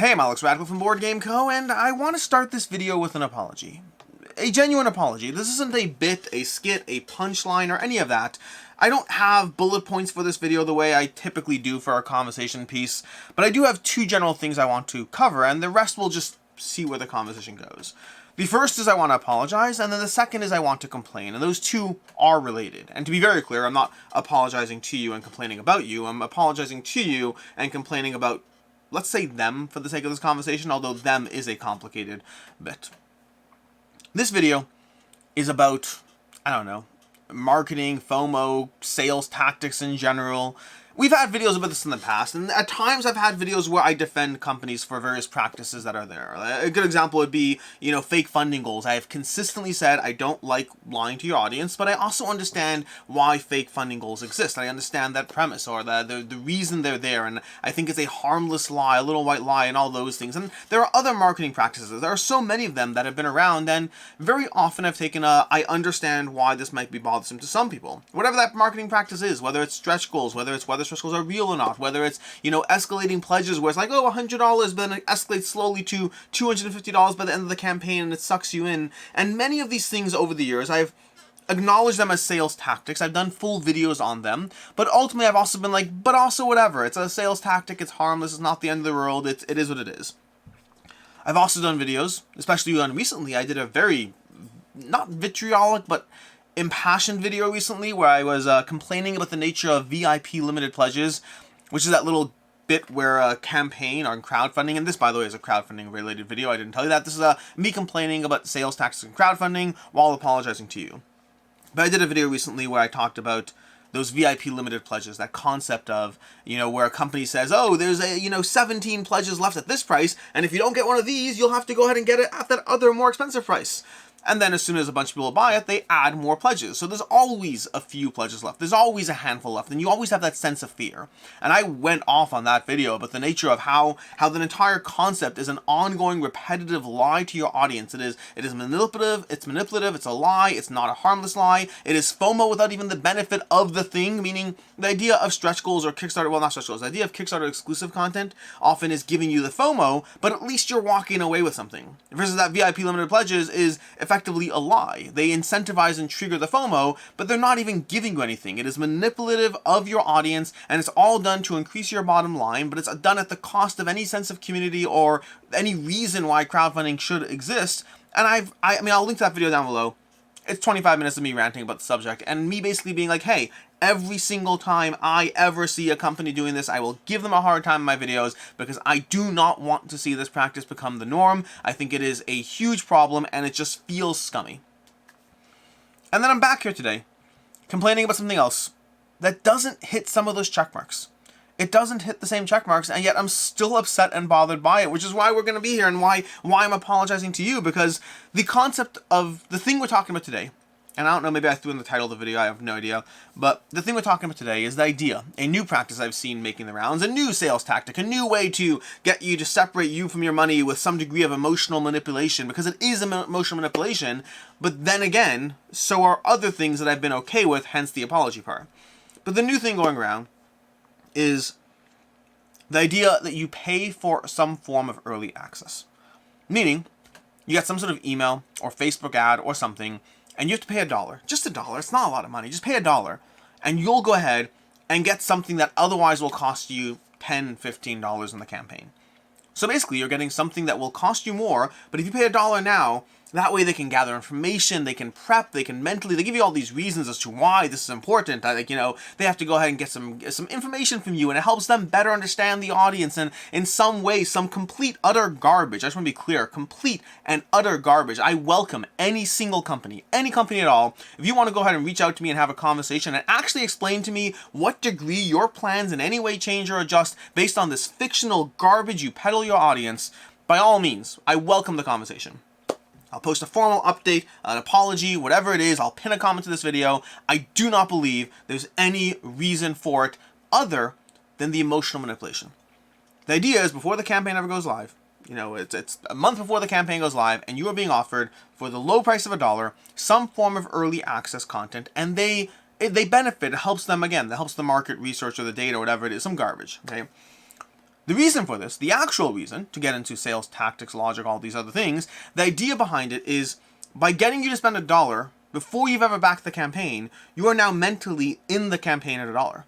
Hey, I'm Alex Radical from Board Game Co., and I want to start this video with an apology. A genuine apology. This isn't a bit, a skit, a punchline, or any of that. I don't have bullet points for this video the way I typically do for a conversation piece, but I do have two general things I want to cover, and the rest will just see where the conversation goes. The first is I want to apologize, and then the second is I want to complain, and those two are related. And to be very clear, I'm not apologizing to you and complaining about you. I'm apologizing to you and complaining about, let's say, them for the sake of this conversation, although them is a complicated bit. This video is about, I don't know, marketing, FOMO, sales tactics in general. We've had videos about this in the past, and at times I've had videos where I defend companies for various practices that are there. A good example would be, fake funding goals. I have consistently said I don't like lying to your audience, but I also understand why fake funding goals exist. I understand that premise, or the reason they're there, and I think it's a harmless lie, a little white lie, and all those things. And there are other marketing practices. There are so many of them that have been around, and very often I've taken I understand why this might be bothersome to some people. Whatever that marketing practice is, whether it's stretch goals, whether stretch goals are real or not, whether it's, escalating pledges where it's like, oh, $100, but then it escalates slowly to $250 by the end of the campaign and it sucks you in. And many of these things over the years, I've acknowledged them as sales tactics. I've done full videos on them, but ultimately I've also been like, but also whatever. It's a sales tactic. It's harmless. It's not the end of the world. It is what it is. I've also done videos, especially recently. I did a very, not vitriolic, but impassioned video recently where I was complaining about the nature of VIP limited pledges, which is that little bit where a campaign on crowdfunding, and this, by the way, is a crowdfunding related video. I didn't tell you that. This is me complaining about sales tactics and crowdfunding while apologizing to you. But I did a video recently where I talked about those VIP limited pledges, that concept of, where a company says, oh, there's 17 pledges left at this price, and if you don't get one of these, you'll have to go ahead and get it at that other more expensive price. And then as soon as a bunch of people buy it, they add more pledges. So there's always a few pledges left. There's always a handful left. And you always have that sense of fear. And I went off on that video about the nature of how the entire concept is an ongoing repetitive lie to your audience. It is manipulative, it's a lie, it's not a harmless lie. It is FOMO without even the benefit of the thing, meaning the idea of stretch goals or Kickstarter, well, not stretch goals, the idea of Kickstarter exclusive content often is giving you the FOMO, but at least you're walking away with something. Versus that VIP limited pledges is effectively a lie. They incentivize and trigger the FOMO, but they're not even giving you anything. It is manipulative of your audience, and it's all done to increase your bottom line, but it's done at the cost of any sense of community or any reason why crowdfunding should exist. And I'll link to that video down below. It's 25 minutes of me ranting about the subject, and me basically being like, hey, every single time I ever see a company doing this, I will give them a hard time in my videos because I do not want to see this practice become the norm. I think it is a huge problem, and it just feels scummy. And then I'm back here today, complaining about something else that doesn't hit some of those check marks. It doesn't hit the same check marks, and yet I'm still upset and bothered by it, which is why we're going to be here and why I'm apologizing to you, because the concept of the thing we're talking about today, and I don't know, maybe I threw in the title of the video, I have no idea, but the thing we're talking about today is the idea, a new practice I've seen making the rounds, a new sales tactic, a new way to get you to separate you from your money with some degree of emotional manipulation, because it is emotional manipulation, but then again, so are other things that I've been okay with, hence the apology part. But the new thing going around is the idea that you pay for some form of early access. Meaning, you get some sort of email or Facebook ad or something, and you have to pay $1. Just $1. It's not a lot of money. Just pay $1. And you'll go ahead and get something that otherwise will cost you $10, $15 in the campaign. So basically, you're getting something that will cost you more, but if you pay $1 now, that way they can gather information, they can prep, they can mentally, they give you all these reasons as to why this is important. They have to go ahead and get some information from you, and it helps them better understand the audience, and in some way, some complete, utter garbage. I just want to be clear, complete and utter garbage. I welcome any single company, any company at all. If you want to go ahead and reach out to me and have a conversation and actually explain to me what degree your plans in any way change or adjust based on this fictional garbage you peddle your audience, by all means, I welcome the conversation. I'll post a formal update, an apology, whatever it is. I'll pin a comment to this video. I do not believe there's any reason for it other than the emotional manipulation. The idea is before the campaign ever goes live, it's a month before the campaign goes live, and you are being offered for the low price of $1 some form of early access content, and they benefit. It helps them, again, that helps the market research or the data or whatever it is, some garbage, okay? The reason for this, the actual reason, to get into sales tactics, logic, all these other things, the idea behind it is by getting you to spend $1 before you've ever backed the campaign, you are now mentally in the campaign at $1.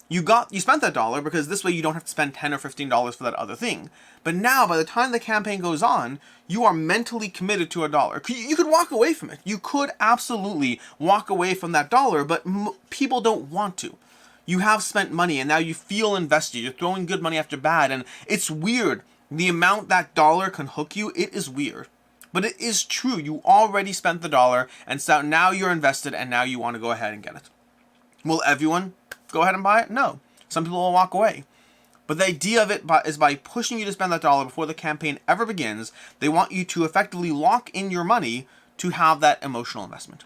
You spent that $1 because this way you don't have to spend $10 or $15 for that other thing. But now, by the time the campaign goes on, you are mentally committed to $1. You could walk away from it. You could absolutely walk away from that $1, but people don't want to. You have spent money and now you feel invested. You're throwing good money after bad, and it's weird. The amount that $1 can hook you, it is weird. But it is true. You already spent the $1, and so now you're invested, and now you want to go ahead and get it. Will everyone go ahead and buy it? No. Some people will walk away. But the idea of it is by pushing you to spend that $1 before the campaign ever begins, they want you to effectively lock in your money to have that emotional investment.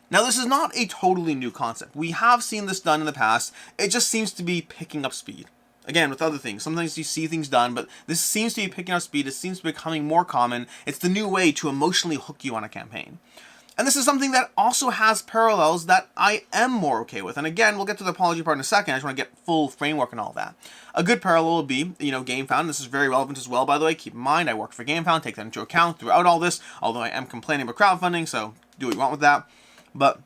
Now, this is not a totally new concept. We have seen this done in the past. It just seems to be picking up speed. Again, with other things. Sometimes you see things done, but this seems to be picking up speed. It seems to be becoming more common. It's the new way to emotionally hook you on a campaign. And this is something that also has parallels that I am more okay with. And again, we'll get to the apology part in a second. I just want to get full framework and all that. A good parallel would be, GameFound. This is very relevant as well, by the way. Keep in mind, I work for GameFound. Take that into account throughout all this. Although I am complaining about crowdfunding, so do what you want with that. But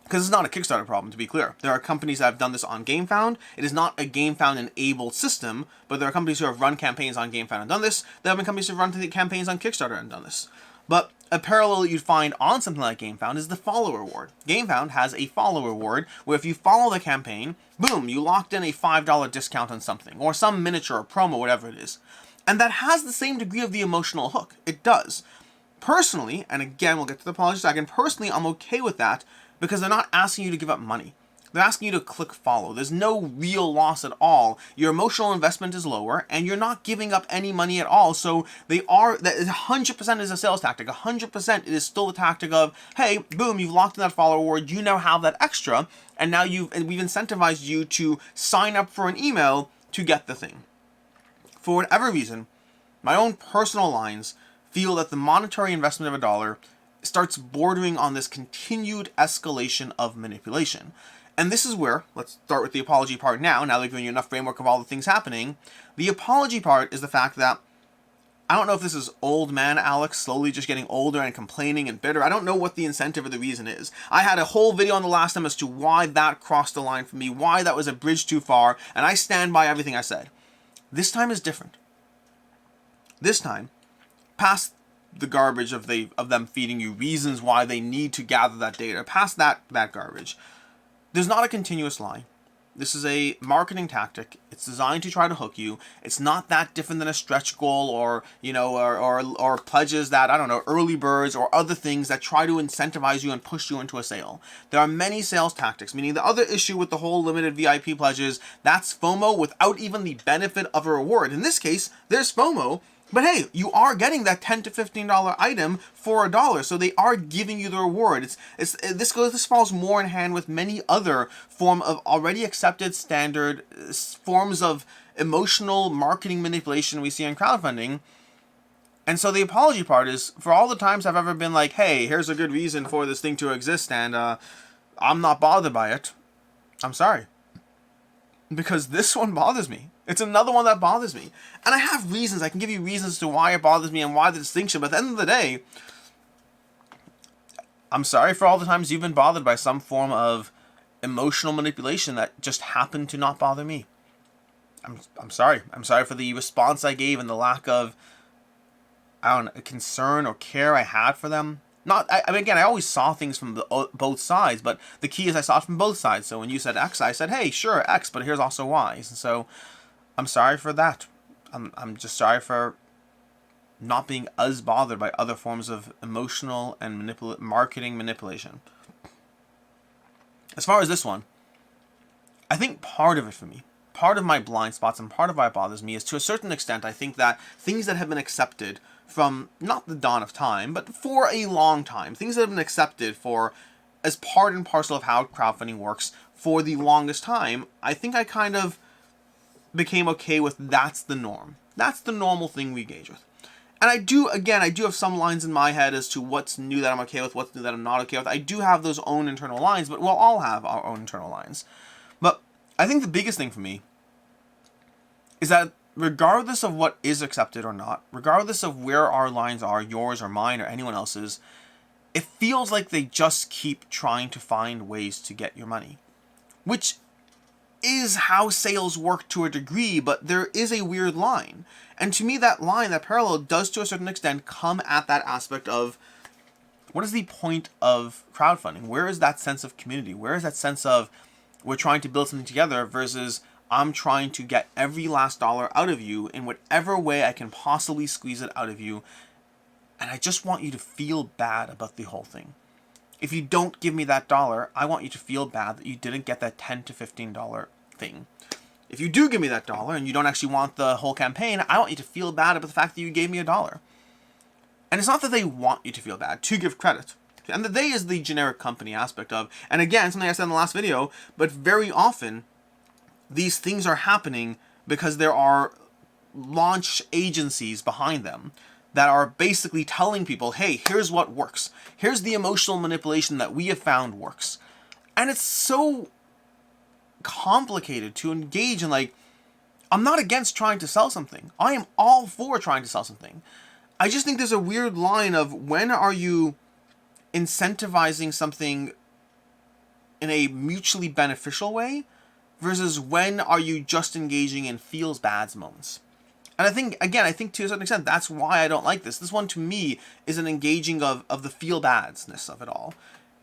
because it's not a Kickstarter problem, to be clear. There are companies that have done this on GameFound. It is not a GameFound-enabled system, but there are companies who have run campaigns on GameFound and done this. There have been companies who have run campaigns on Kickstarter and done this. But a parallel that you'd find on something like GameFound is the follow reward. GameFound has a follow reward where if you follow the campaign, boom, you locked in a $5 discount on something, or some miniature or promo, whatever it is. And that has the same degree of the emotional hook. It does. Personally, and again, we'll get to the apology in a second, personally, I'm okay with that because they're not asking you to give up money. They're asking you to click follow. There's no real loss at all. Your emotional investment is lower, and you're not giving up any money at all. So that 100% is a sales tactic. 100% it is still a tactic of, hey, boom, you've locked in that follow reward. You now have that extra, and now we've incentivized you to sign up for an email to get the thing. For whatever reason, my own personal lines feel that the monetary investment of $1 starts bordering on this continued escalation of manipulation. And this is where, let's start with the apology part now that I've given you enough framework of all the things happening. The apology part is the fact that, I don't know if this is old man Alex slowly just getting older and complaining and bitter. I don't know what the incentive or the reason is. I had a whole video on the last time as to why that crossed the line for me, why that was a bridge too far, and I stand by everything I said. This time is different. This time, past the garbage of them feeding you reasons why they need to gather that data, past that garbage, there's not a continuous lie. This is a marketing tactic. It's designed to try to hook you. It's not that different than a stretch goal or pledges that, I don't know, early birds or other things that try to incentivize you and push you into a sale. There are many sales tactics, meaning the other issue with the whole limited VIP pledges, that's FOMO without even the benefit of a reward. In this case, there's FOMO, but hey, you are getting that $10 to $15 item for $1, so they are giving you the reward. This falls more in hand with many other form of already accepted standard forms of emotional marketing manipulation we see in crowdfunding. And so the apology part is, for all the times I've ever been like, hey, here's a good reason for this thing to exist, and I'm not bothered by it, I'm sorry. Because this one bothers me. It's another one that bothers me. And I have reasons. I can give you reasons to why it bothers me and why the distinction. But at the end of the day, I'm sorry for all the times you've been bothered by some form of emotional manipulation that just happened to not bother me. I'm sorry. I'm sorry for the response I gave and the lack of, concern or care I had for them. I always saw things from both sides, but the key is I saw it from both sides. So when you said X, I said, hey, sure, X, but here's also Y. And so I'm sorry for that. I'm just sorry for not being as bothered by other forms of emotional and marketing manipulation. As far as this one, I think part of it for me, part of my blind spots and part of why it bothers me is, to a certain extent, I think that things that have been accepted from not the dawn of time, but for a long time, things that have been accepted for as part and parcel of how crowdfunding works for the longest time, I think I kind of became okay with that's the norm. That's the normal thing we engage with. And I do have some lines in my head as to what's new that I'm okay with, what's new that I'm not okay with. I do have those own internal lines, but we'll all have our own internal lines. But I think the biggest thing for me is that regardless of what is accepted or not, regardless of where our lines are, yours or mine or anyone else's, it feels like they just keep trying to find ways to get your money. Which is how sales work to a degree, but there is a weird line. And to me, that line, that parallel, does to a certain extent come at that aspect of, what is the point of crowdfunding? Where is that sense of community? Where is that sense of we're trying to build something together versus I'm trying to get every last dollar out of you in whatever way I can possibly squeeze it out of you, and I just want you to feel bad about the whole thing. If you don't give me that dollar, I want you to feel bad that you didn't get that $10 to $15 thing. If you do give me that dollar and you don't actually want the whole campaign, I want you to feel bad about the fact that you gave me $1. And it's not that they want you to feel bad, to give credit. And the they is the generic company aspect of, and again, something I said in the last video, but very often, these things are happening because there are launch agencies behind them that are basically telling people, hey, here's what works. Here's the emotional manipulation that we have found works. And it's so complicated to engage in. Like, I'm not against trying to sell something. I am all for trying to sell something. I just think there's a weird line of when are you incentivizing something in a mutually beneficial way versus when are you just engaging in feels bads moments. And I think, again, to a certain extent, that's why I don't like this. This one, to me, is an engaging of the feel-badsness of it all.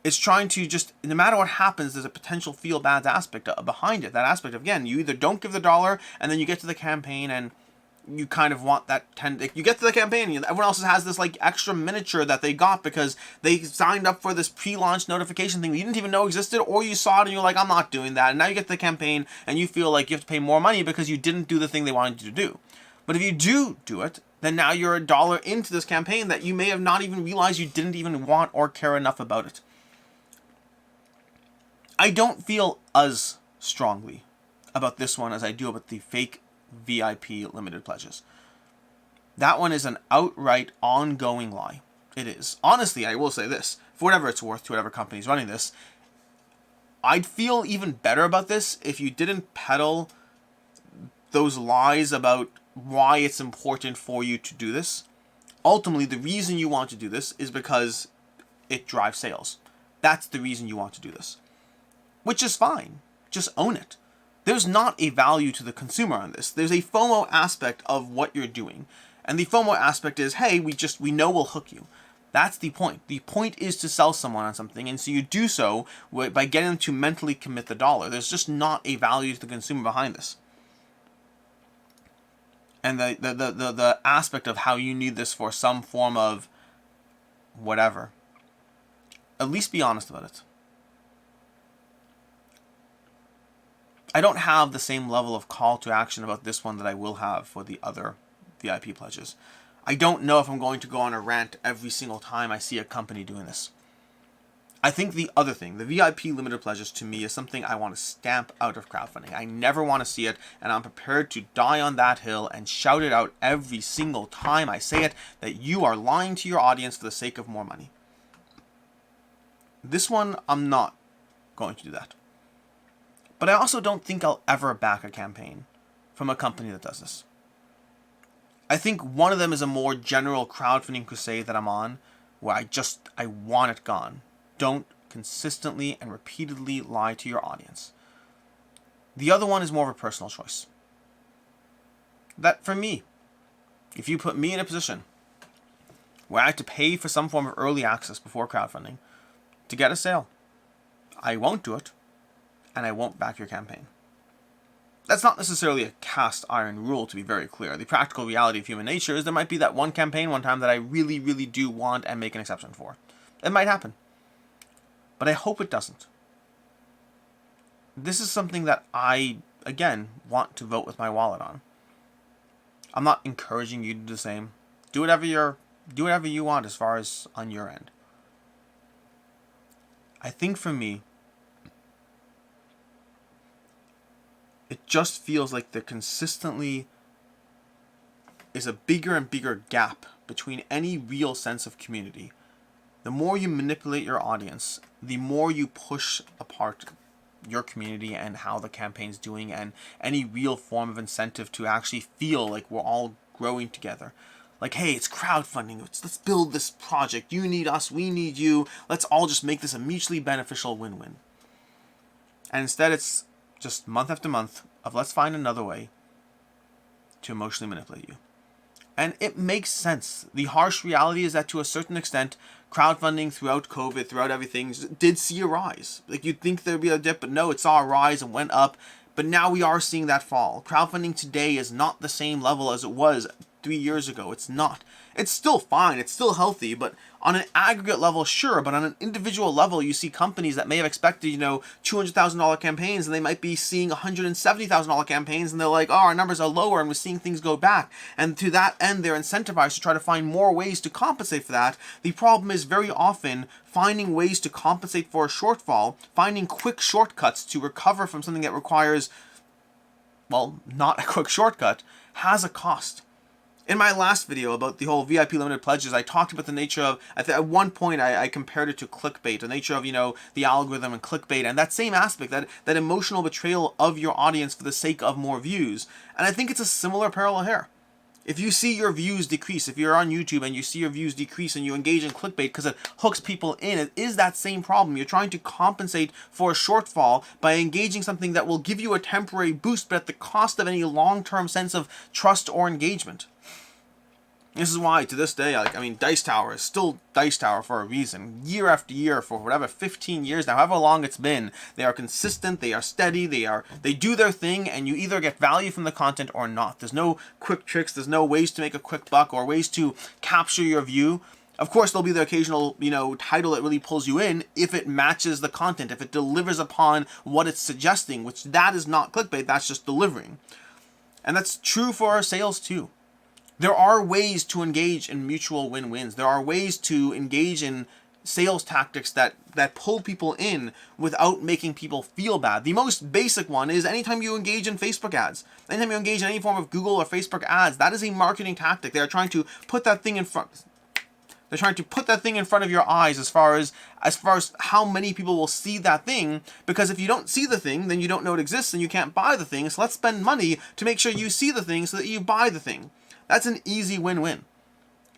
It's trying to just, no matter what happens, there's a potential feel-bads aspect behind it. That aspect of, again, you either don't give the dollar, and then you get to the campaign, and you kind of want that you get to the campaign, and everyone else has this, like, extra miniature that they got because they signed up for this pre-launch notification thing that you didn't even know existed, or you saw it and you're like, I'm not doing that. And now you get to the campaign, and you feel like you have to pay more money because you didn't do the thing they wanted you to do. But if you do it, then now you're $1 into this campaign that you may have not even realized you didn't even want or care enough about it. I don't feel as strongly about this one as I do about the fake VIP limited pledges. That one is an outright ongoing lie. It is. Honestly, I will say this, for whatever it's worth to whatever company's running this, I'd feel even better about this if you didn't peddle those lies about why it's important for you to do this. Ultimately, the reason you want to do this is because it drives sales. That's the reason you want to do this. Which is fine. Just own it. There's not a value to the consumer on this. There's a FOMO aspect of what you're doing. And the FOMO aspect is, hey, we know we'll hook you. That's the point. The point is to sell someone on something, and so you do so by getting them to mentally commit the dollar. There's just not a value to the consumer behind this. And the aspect of how you need this for some form of whatever. At least be honest about it. I don't have the same level of call to action about this one that I will have for the other VIP pledges. I don't know if I'm going to go on a rant every single time I see a company doing this. I think the other thing, the VIP limited pledges, to me is something I want to stamp out of crowdfunding. I never want to see it, and I'm prepared to die on that hill and shout it out every single time I say it, that you are lying to your audience for the sake of more money. This one, I'm not going to do that. But I also don't think I'll ever back a campaign from a company that does this. I think one of them is a more general crowdfunding crusade that I'm on, where I want it gone. Don't consistently and repeatedly lie to your audience. The other one is more of a personal choice. That for me, if you put me in a position where I have to pay for some form of early access before crowdfunding to get a sale, I won't do it, and I won't back your campaign. That's not necessarily a cast iron rule, to be very clear. The practical reality of human nature is there might be that one campaign one time that I really, really do want and make an exception for. It might happen. But I hope it doesn't. This is something that I, again, want to vote with my wallet on. I'm not encouraging you to do the same. Do whatever you want as far as on your end. I think for me, it just feels like there consistently is a bigger and bigger gap between any real sense of community. The more you manipulate your audience, the more you push apart your community and how the campaign's doing, and any real form of incentive to actually feel like we're all growing together. Like, hey, it's crowdfunding. Let's build this project. You need us. We need you. Let's all just make this a mutually beneficial win-win. And instead, it's just month after month of let's find another way to emotionally manipulate you. And it makes sense. The harsh reality is that to a certain extent, crowdfunding throughout COVID, throughout everything, did see a rise. Like, you'd think there'd be a dip, but no, it saw a rise and went up. But now we are seeing that fall. Crowdfunding today is not the same level as it was 3 years ago. It's not. It's still fine. It's still healthy. But on an aggregate level, sure. But on an individual level, you see companies that may have expected, $200,000 campaigns, and they might be seeing $170,000 campaigns, and they're like, oh, our numbers are lower, and we're seeing things go back. And to that end, they're incentivized to try to find more ways to compensate for that. The problem is very often finding ways to compensate for a shortfall, finding quick shortcuts to recover from something that requires, well, not a quick shortcut, has a cost. In my last video about the whole VIP limited pledges, I talked about the nature of, at one point I compared it to clickbait, the nature of, the algorithm and clickbait, and that same aspect, that emotional betrayal of your audience for the sake of more views. And I think it's a similar parallel here. If you see your views decrease, if you're on YouTube and you see your views decrease and you engage in clickbait because it hooks people in, it is that same problem. You're trying to compensate for a shortfall by engaging something that will give you a temporary boost, but at the cost of any long-term sense of trust or engagement. This is why, to this day, Dice Tower is still Dice Tower for a reason. Year after year, for whatever, 15 years now, however long it's been, they are consistent, they are steady, they do their thing, and you either get value from the content or not. There's no quick tricks, there's no ways to make a quick buck or ways to capture your view. Of course, there'll be the occasional, title that really pulls you in if it matches the content, if it delivers upon what it's suggesting, which that is not clickbait, that's just delivering. And that's true for our sales too. There are ways to engage in mutual win-wins. There are ways to engage in sales tactics that pull people in without making people feel bad. The most basic one is anytime you engage in Facebook ads, anytime you engage in any form of Google or Facebook ads, that is a marketing tactic. They are trying to put that thing in front. They're trying to put that thing in front of your eyes as far as how many people will see that thing, because if you don't see the thing, then you don't know it exists and you can't buy the thing. So let's spend money to make sure you see the thing so that you buy the thing. That's an easy win-win.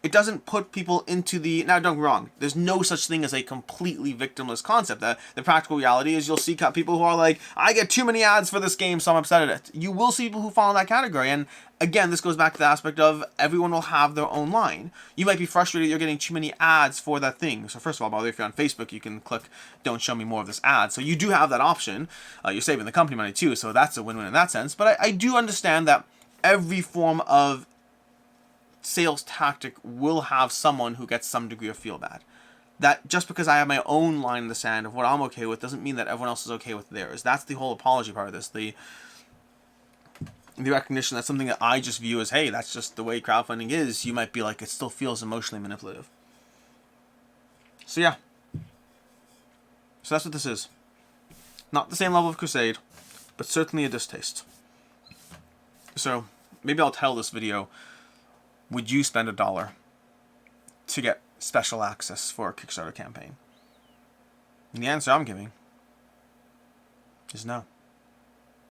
It doesn't put people into the... Now, don't get me wrong. There's no such thing as a completely victimless concept. The practical reality is you'll see people who are like, I get too many ads for this game, so I'm upset at it. You will see people who fall in that category. And again, this goes back to the aspect of everyone will have their own line. You might be frustrated you're getting too many ads for that thing. So first of all, by the way, if you're on Facebook, you can click, don't show me more of this ad. So you do have that option. You're saving the company money too, so that's a win-win in that sense. But I do understand that every form of sales tactic will have someone who gets some degree of feel bad. That just because I have my own line in the sand of what I'm okay with doesn't mean that everyone else is okay with theirs. That's the whole apology part of this. The recognition that something that I just view as, hey, that's just the way crowdfunding is, you might be like, it still feels emotionally manipulative. So yeah. So that's what this is. Not the same level of crusade, but certainly a distaste. So maybe I'll title this video, would you spend $1 to get special access for a Kickstarter campaign? And the answer I'm giving is no.